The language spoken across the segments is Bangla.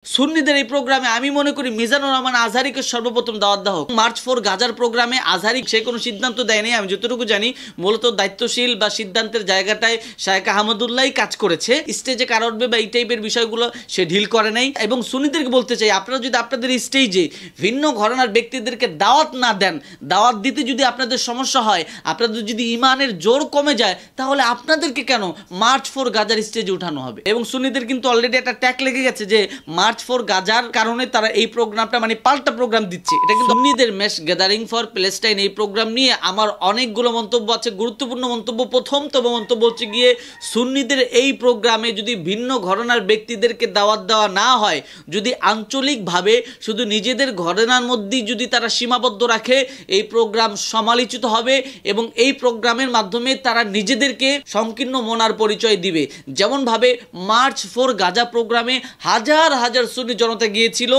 সুন্নিদের এই প্রোগ্রামে আমি মনে করি মিজানুর রহমান আজহারীকে সর্বপ্রথম দাওয়াত দেওয়া হোক। মার্চ 4 গাজার প্রোগ্রামে আজহারী সে কোনো সিদ্ধান্ত দেয়নি। আমি যতটুকু জানি মূলত দায়িত্বশীল বা সিদ্ধান্তের জায়গাটায় শায়েখ আহমদুল্লাহই কাজ করেছে। স্টেজে কার উঠবে বা এই টাইপের বিষয়গুলো সে ঢিল করে নাই। এবং সুন্নিদেরকে বলতে চাই, আপনারা যদি আপনাদের স্টেজে ভিন্ন ঘরানার ব্যক্তিদেরকে দাওয়াত না দেন, দাওয়াত দিতে যদি আপনাদের সমস্যা হয়, আপনাদের যদি ইমানের জোর কমে যায়, তাহলে আপনাদেরকে কেন মার্চ 4 গাজার স্টেজে উঠানো হবে? এবং সুন্নিদের কিন্তু অলরেডি একটা ট্যাগ লেগে গেছে যে মার্চ 4 গাজার কারণে তারা এই প্রোগ্রামটা মানে পাল্টা প্রোগ্রাম দিচ্ছে। এটা কিন্তু সুন্নিদের মেস গ্যাদারিং ফর প্যালেস্টাইন এই প্রোগ্রাম নিয়ে আমার অনেকগুলো মন্তব্য আছে। গুরুত্বপূর্ণ মন্তব্য, প্রথমতম মন্তব্য হচ্ছে গিয়ে সুন্নিদের এই প্রোগ্রামে যদি ভিন্ন ঘরানার ব্যক্তিদেরকে দাওয়াত দেওয়া না হয়, যদি আঞ্চলিকভাবে শুধু নিজেদের ঘরানার মধ্যেই যদি তারা সীমাবদ্ধ রাখে, এই প্রোগ্রাম সমালোচিত হবে এবং এই প্রোগ্রামের মাধ্যমে তারা নিজেদেরকে সংকীর্ণ মনার পরিচয় দিবে। যেমনভাবে মার্চ 4 গাজা প্রোগ্রামে হাজার হাজার সুন্নি জনতা গিয়েছিল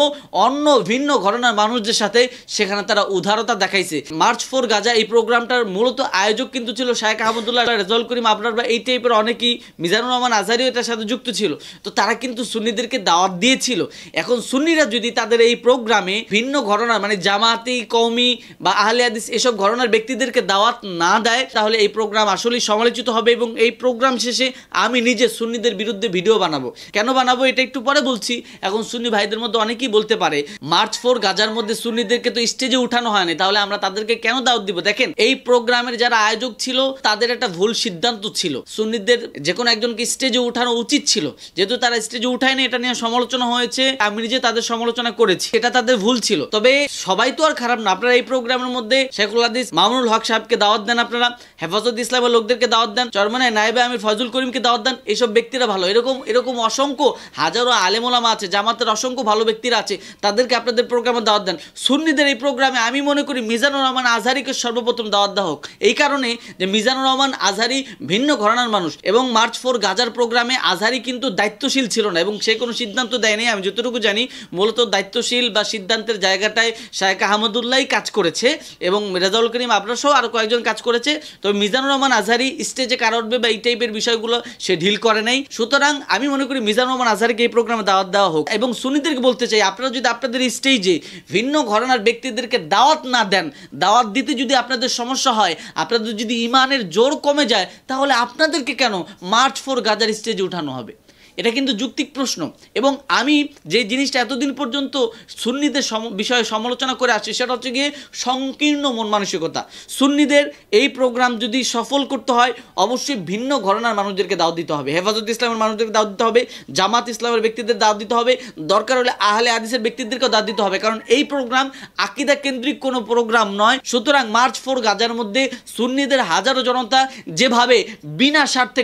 অন্য ভিন্ন ঘরানার মানুষদের সাথে, সেখানে তারা উদারতা দেখাইছে। মার্চ 4 গাজা এই প্রোগ্রামটার মূলত আয়োজক কিন্তু ছিল শায়েখ আহমদুল্লাহ, রেজাউল করিম আবরার বা এই টাইপের অনেকেই, মিজানুর রহমান আজহারীও এটার সাথে যুক্ত ছিল। তো তারা কিন্তু সুন্নিদেরকে দাওয়াত দিয়েছিল। এখন সুন্নিরা যদি তাদের এই প্রোগ্রামে ভিন্ন ঘরানার মানে জামাতি, কওমি বা আহলে হাদিস এসব ঘরানার ব্যক্তিদেরকে দাওয়াত না দেয়, তাহলে এই প্রোগ্রাম আসলেই সমালোচিত হবে। এবং এই প্রোগ্রাম শেষে আমি নিজে সুন্নিদের বিরুদ্ধে ভিডিও বানাবো। কেন বানাবো এটা একটু পরে বলছি। এখন সুন্নি ভাইদের মধ্যে অনেকেই বলতে পারে মার্চ 4 গাজার মধ্যে সুন্নিদেরকে তো স্টেজে উঠানো হয়নি, তাহলে আমরা তাদেরকে কেন দাওয়াত দিব? দেখেন, এই প্রোগ্রামের যারা আয়োজক ছিল তাদের একটা ভুল সিদ্ধান্ত ছিল। সুন্নিদের যে কোনো একজনকে স্টেজে উঠানো উচিত ছিল, যেহেতু তারা স্টেজে উঠায়নি, এটা নিয়ে সমালোচনা হয়েছে, আমি নিজে তাদের সমালোচনা করেছি, এটা তাদের ভুল ছিল। তবে সবাই তো আর খারাপ না। আপনারা এই প্রোগ্রামের মধ্যে শেখুল হাদিস মামুনুল হক সাহেবকে দাওয়াত দেন, আপনারা হেফাজত ইসলামের লোকদেরকে দাওয়াত দেন, চরমনায় নায়েবে আমির ফজল করিমকে দাওয়াত দেন, এইসব ব্যক্তিরা ভালো। এরকম অসংখ্য হাজারো আলেম ওলামা আছে, জামাতের অসংখ্য ভালো ব্যক্তিরা আছে, তাদেরকে আপনাদের প্রোগ্রামে দাওয়াত দেন। সুন্নিদের এই প্রোগ্রামে আমি মনে করি মিজানুর রহমান আজহারীকে সর্বপ্রথম দাওয়াত দেওয়া হোক। এই কারণে যে মিজানুর রহমান আজহারী ভিন্ন ঘরানার মানুষ এবং মার্চ 4 গাজার প্রোগ্রামে আজহারী কিন্তু দায়িত্বশীল ছিল না এবং সে কোনো সিদ্ধান্ত দেয়নি। আমি যতটুকু জানি মূলত দায়িত্বশীল বা সিদ্ধান্তের জায়গাটায় শায়েখ আহমদুল্লাহই কাজ করেছে এবং রেজাউল করিম আবরার সহ আরও কয়েকজন কাজ করেছে। তবে মিজানুর রহমান আজহারী স্টেজে কার উঠবে বা এই টাইপের বিষয়গুলো সে ঢিল করে নাই। সুতরাং আমি মনে করি মিজানুর রহমান আজহারীকে এই প্রোগ্রামে দাওয়াত দেওয়া হোক। এবং সুন্নিদেরকে বলতে চাই, আপনারা যদি আপনাদের স্টেজে ভিন্ন ঘরানার ব্যক্তিদেরকে দাওয়াত না দেন, দাওয়াত দিতে যদি আপনাদের সমস্যা হয়, আপনাদের যদি ইমানের জোর কমে যায়, তাহলে আপনাদেরকে কেন মার্চ 4 গাজার স্টেজে উঠানো হবে? এটা কিন্তু যৌক্তিক প্রশ্ন। এবং আমি যে জিনিসটা এতদিন পর্যন্ত সুন্নিদের বিষয়ে সমালোচনা করে আসছি, সেটা হচ্ছে গিয়ে সংকীর্ণ মন মানসিকতা। সুন্নিদের এই প্রোগ্রাম যদি সফল করতে হয়, অবশ্যই ভিন্ন ঘরানার মানুষদেরকে দাওয়াত দিতে হবে, হেফাজত ইসলামের মানুষদেরকে দাওয়াত দিতে হবে, জামাত ইসলামের ব্যক্তিদের দাওয়াত দিতে হবে, দরকার হলে আহলে হাদিসের ব্যক্তিদেরকেও দাওয়াত দিতে হবে। কারণ এই প্রোগ্রাম আকীদা কেন্দ্রিক কোনো প্রোগ্রাম নয়। সুতরাং মার্চ 4 গাজার মধ্যে সুন্নিদের হাজারো জনতা যেভাবে বিনা স্বার্থে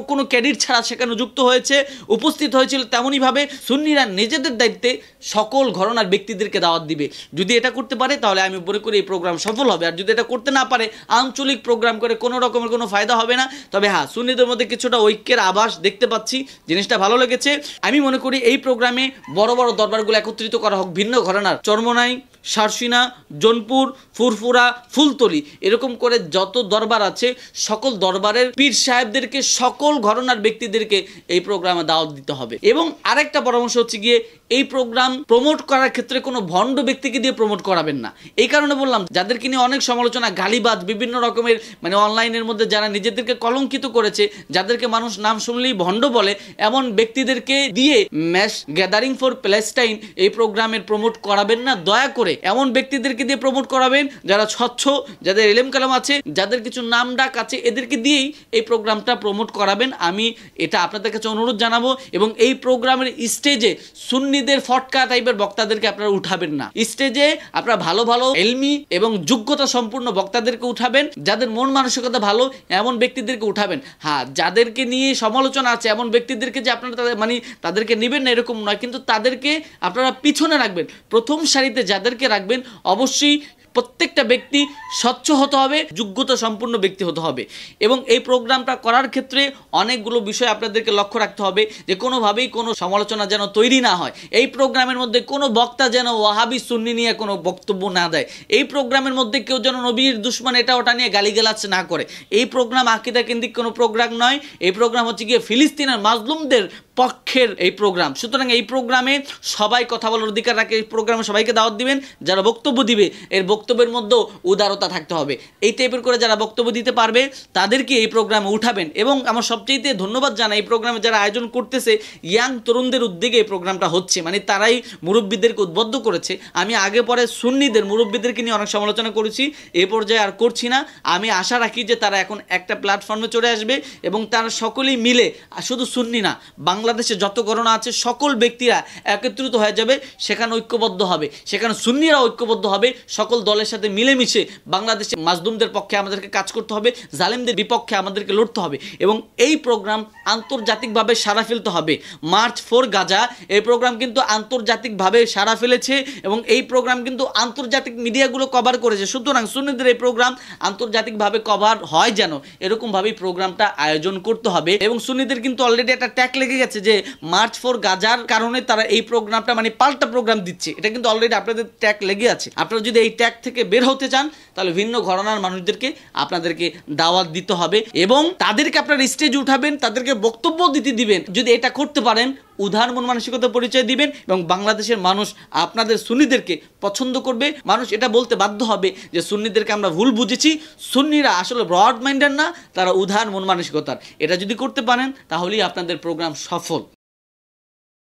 কোনো ক্রেডিট ছাড়া সেখানে যুক্ত হয়েছে, উপস্থিত হয়েছিল, তেমনইভাবে সুন্নিরা নিজেদের দায়িত্বে সকল ঘরানার ব্যক্তিদেরকে দাওয়াত দিবে। যদি এটা করতে পারে তাহলে আমি মনে করি এই প্রোগ্রাম সফল হবে। আর যদি এটা করতে না পারে, আঞ্চলিক প্রোগ্রাম করে কোনো রকমের কোনো ফায়দা হবে না। তবে হ্যাঁ, সুন্নিদের মধ্যে কিছুটা ঐক্যের আভাস দেখতে পাচ্ছি, জিনিসটা ভালো লেগেছে। আমি মনে করি এই প্রোগ্রামে বড় বড় দরবারগুলো একত্রিত করা হোক, ভিন্ন ঘরানার, চরমনাই, সারসিনা, জোনপুর, ফুরফুরা, ফুলতলি, এরকম করে যত দরবার আছে সকল দরবারের পীর সাহেবদেরকে, সকল ঘরানার ব্যক্তিদেরকে এই প্রোগ্রামে দাওয়াত দিতে হবে। এবং আরেকটা পরামর্শ হচ্ছে গিয়ে, এই প্রোগ্রাম প্রমোট করার ক্ষেত্রে কোনো ভণ্ড ব্যক্তিকে দিয়ে প্রমোট করাবেন না। এই কারণে বললাম, যাদেরকে নিয়ে অনেক সমালোচনা, গালিবাজ, বিভিন্ন রকমের মানে অনলাইনের মধ্যে যারা নিজেদেরকে কলঙ্কিত করেছে, যাদেরকে মানুষ নাম শুনলেই ভণ্ড বলে, এমন ব্যক্তিদেরকে দিয়ে ম্যাস গ্যাদারিং ফর প্যালেস্টাইন এই প্রোগ্রামের প্রমোট করাবেন না। দয়া করে এমন ব্যক্তিদেরকে দিয়ে প্রমোট করাবেন যারা স্বচ্ছ, যাদের ইলম কালাম আছে, যাদের কিছু নাম ডাক আছে, এদেরকে দিয়েই এই প্রোগ্রামটা প্রমোট করাবেন। আমি এটা আপনাদের কাছে অনুরোধ জানাবো। এবং এই প্রোগ্রামের স্টেজে সুন্নিদের ফটকা টাইপের বক্তাদেরকে আপনারা উঠাবেন না। স্টেজে আপনারা ভালো ভালো ইলমি এবং যোগ্যতা সম্পূর্ণ বক্তাদেরকে উঠাবেন, যাদের মন মানসিকতা ভালো এমন ব্যক্তিদেরকে উঠাবেন। হ্যাঁ, যাদেরকে নিয়ে সমালোচনা আছে এমন ব্যক্তিদেরকে যে আপনারা তাদেরকে নেবেন না এরকম নয়, কিন্তু তাদেরকে আপনারা পিছনে রাখবেন। প্রথম সারিতে যাদেরকে রাখবেন, অবশ্যই প্রত্যেকটা ব্যক্তি স্বচ্ছ হতে হবে, যোগ্যতা সম্পূর্ণ ব্যক্তি হতে হবে। এবং এই প্রোগ্রামটা করার ক্ষেত্রে অনেকগুলো বিষয় আপনাদেরকে লক্ষ্য রাখতে হবে, যে কোনোভাবেই কোনো সমালোচনা যেন তৈরি না হয়। এই প্রোগ্রামের মধ্যে কোনো বক্তা যেন ওয়াহাবি সুন্নি নিয়ে কোনো বক্তব্য না দেয়। এই প্রোগ্রামের মধ্যে কেউ যেন নবীর দুশমন এটা ওটা নিয়ে গালিগালাজ না করে। এই প্রোগ্রাম আকীদা কেন্দ্রিক কোনো প্রোগ্রাম নয়। এই প্রোগ্রাম হচ্ছে গিয়ে ফিলিস্তিনের মাজলুমদের পক্ষের এই প্রোগ্রাম। সুতরাং এই প্রোগ্রামে সবাই কথা বলার অধিকার রাখে। এই প্রোগ্রামে সবাইকে দাওয়াত দিবেন, যারা বক্তব্য দিবে এর বক্তব্যের মধ্যেও উদারতা থাকতে হবে। এই টাইপের করে যারা বক্তব্য দিতে পারবে তাদেরকে এই প্রোগ্রামে উঠাবেন। এবং আমার সবচেয়ে ধন্যবাদ জানাই এই প্রোগ্রামে যারা আয়োজন করতেছে, ইয়াং তরুণদের উদ্যোগে এই প্রোগ্রামটা হচ্ছে, মানে তারাই মুরব্বীদেরকে উদ্বুদ্ধ করেছে। আমি আগে পরে সুন্নিদের মুরব্বীদেরকে নিয়ে অনেক সমালোচনা করেছি, এই পর্যায়ে আর করছি না। আমি আশা রাখি যে তারা এখন একটা প্ল্যাটফর্মে চলে আসবে এবং তারা সকলেই মিলে, শুধু সুন্নি না, বাংলাদেশে যত ঘটনা আছে সকল ব্যক্তিরা একত্রিত হয়ে যাবে, সেখানে ঐক্যবদ্ধ হবে, সেখানে সুন্নিরা ঐক্যবদ্ধ হবে। সকল দলের সাথে মিলেমিশে বাংলাদেশে মাজলুমদের পক্ষে আমাদেরকে কাজ করতে হবে, জালেমদের বিপক্ষে আমাদেরকে লড়তে হবে। এবং এই প্রোগ্রাম আন্তর্জাতিকভাবে সাড়া ফেলতে হবে। মার্চ ফর গাজা এই প্রোগ্রাম কিন্তু আন্তর্জাতিকভাবে সাড়া ফেলেছে এবং এই প্রোগ্রাম কিন্তু আন্তর্জাতিক মিডিয়াগুলো কভার করেছে। সুতরাং সুন্নিদের এই প্রোগ্রাম আন্তর্জাতিকভাবে কভার হয় যেন, এরকমভাবেই প্রোগ্রামটা আয়োজন করতে হবে। এবং সুন্নিদের কিন্তু অলরেডি একটা ট্যাগ লেগে গেছে যে মার্চ ফর গাজার কারণে তারা এই প্রোগ্রামটা মানে পাল্টা প্রোগ্রাম দিচ্ছে। এটা কিন্তু অলরেডি আপনাদের ট্যাগ লেগে আছে। আপনারা যদি এই ট্যাগ থেকে বের হতে চান তাহলে ভিন্ন ঘরানার মানুষদেরকে আপনাদেরকে দাওয়াত দিতে হবে এবং তাদেরকে আপনারা স্টেজে উঠাবেন, তাদেরকে বক্তব্য দিতে দিবেন। যদি এটা করতে পারেন, উদার মন মানসিকতা পরিচয় দিবেন এবং বাংলাদেশের মানুষ আপনাদের সুন্নিদেরকে পছন্দ করবে। মানুষ এটা বলতে বাধ্য হবে যে সুন্নিদেরকে আমরা ভুল বুঝেছি, সুন্নিরা আসলে ব্রড মাইন্ডের না, তারা উদার মন মানসিকতার। এটা যদি করতে পারেন তাহলেই আপনাদের প্রোগ্রাম সফল।